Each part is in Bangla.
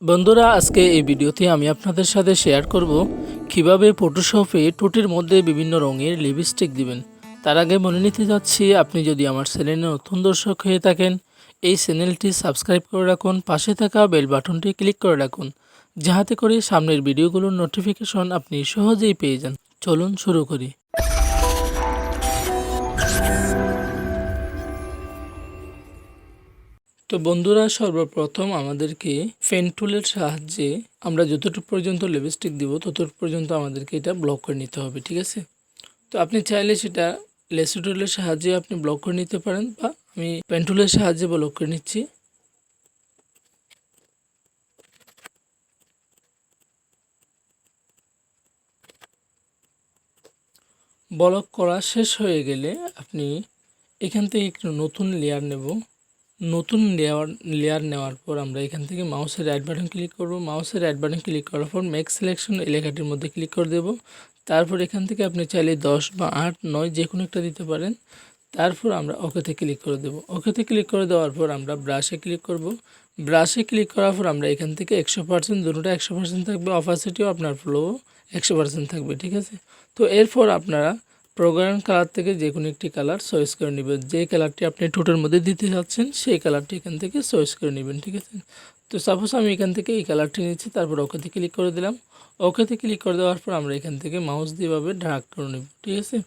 বন্ধুরা, আজকে এই ভিডিওতে আমি আপনাদের সাথে শেয়ার করব কিভাবে ফটোশপে ঠোঁটের মধ্যে বিভিন্ন রঙের লিপস্টিক দিবেন। তার আগে বলে নিতে যাচ্ছি, আপনি যদি আমার চ্যানেলে নতুন দর্শক হয়ে থাকেন, এই চ্যানেলটি সাবস্ক্রাইব করে রাখুন, পাশে থাকা বেল বাটনটি ক্লিক করে রাখুন, যাহাতে করে সামনের ভিডিওগুলোর নোটিফিকেশন আপনি সহজেই পেয়ে যান। চলুন শুরু করি। তো বন্ধুরা, সর্বপ্রথম আমাদেরকে পেন টুলের সাহায্যে আমরা যতটুকু পর্যন্ত লিপস্টিক দিব ততটুকু পর্যন্ত আমাদেরকে এটা ব্লক করে নিতে হবে, ঠিক আছে? তো আপনি চাইলে সেটা লেসো টুলের সাহায্যে আপনি ব্লক করে নিতে পারেন, বা আমি পেন টুলের সাহায্যে ব্লক করে নিচ্ছি। ব্লক করা শেষ হয়ে গেলে আপনি এখান থেকে একটু নতুন লেয়ার নেব। নতুন লেয়ার নেওয়ার পর আমরা এখান থেকে মাউসের রাইট বাটন ক্লিক করব। মাউসের রাইট বাটন ক্লিক করার পর মেক সিলেকশন এই লেখাটির মধ্যে ক্লিক করে দেব। তারপর এখান থেকে আপনি চাইলে 10 বা 8, 9 যে কোনো একটা দিতে পারেন। তারপর আমরা ওকেতে ক্লিক করে দেব। ওকেতে ক্লিক করে দেওয়ার পর আমরা ব্রাশে ক্লিক করব। ব্রাশে ক্লিক করার পর আমরা এখান থেকে 100%, দুটোটা 100% থাকবে, অপাসিটিও আপনার ফ্লো 100% থাকবে, ঠিক আছে? তো এরপর আপনারা প্রোগ্রাম কালার থেকে যে কোনো একটি কালার চয়েস করে নেবেন। যে কালারটি আপনি ঠোঁটের মধ্যে দিতে চাচ্ছেন সেই কালারটি এখান থেকে চয়েস করে নেবেন, ঠিক আছে? তো সাপোজ আমি এখান থেকে এই কালারটি নিচ্ছি, তারপর ওকেতে ক্লিক করে দিলাম। ওকেতে ক্লিক করে দেওয়ার পর আমরা এখান থেকে মাউস দিয়ে ভাবে ড্র্যাগ করে নেব, ঠিক আছে?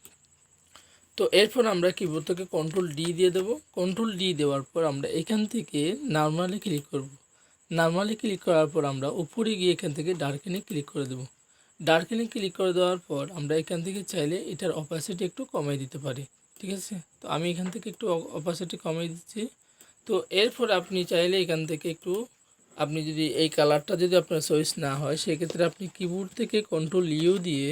তো এরপর আমরা কিবোর্ড থেকে কন্ট্রোল ডি দিয়ে দেবো। কন্ট্রোল ডি দেওয়ার পর আমরা এখান থেকে নরমালি ক্লিক করব। নরমালি ক্লিক করার পর আমরা উপরে গিয়ে এখান থেকে ডার্কেনে ক্লিক করে দেব। ডার্কেনে ক্লিক করে দেওয়ার পর আমরা এখান থেকে চাইলে এটার অপাসিটি একটু কমিয়ে দিতে পারি, ঠিক আছে? তো আমি এখান থেকে একটু অপাসিটি কমিয়ে দিচ্ছি। তো এরপর আপনি চাইলে এখান থেকে একটু, আপনি যদি এই কালারটা যদি আপনার চয়েস না হয়, সেক্ষেত্রে আপনি কিবোর্ড থেকে কন্ট্রোল ইউ দিয়ে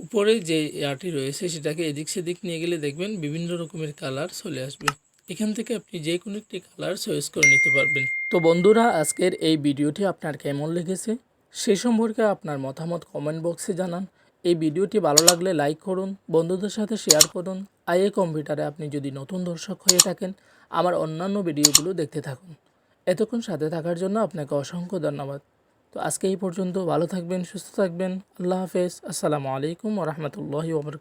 উপরে যে ইয়ারটি রয়েছে সেটাকে এদিক সেদিক নিয়ে গেলে দেখবেন বিভিন্ন রকমের কালার চলে আসবে। এখান থেকে আপনি যে কোনো একটি কালার চয়েস করে নিতে পারবেন। তো বন্ধুরা, আজকের এই ভিডিওটি আপনার কেমন লেগেছে সে সম্পর্কে আপনার মতামত কমেন্ট বক্সে জানান। এই ভিডিওটি ভালো লাগলে লাইক করুন, বন্ধুদের সাথে শেয়ার করুন। আইএ কম্পিউটারে আপনি যদি নতুন দর্শক হয়ে থাকেন, আমার অন্যান্য ভিডিওগুলো দেখতে থাকুন। এতক্ষণ সাথে থাকার জন্য আপনাকে অসংখ্য ধন্যবাদ। তো আজকে এই পর্যন্ত। ভালো থাকবেন, সুস্থ থাকবেন। আল্লাহ হাফেজ। আসসালামু আলাইকুম ওয়া রাহমাতুল্লাহি ওয়া বারাকাতুহু।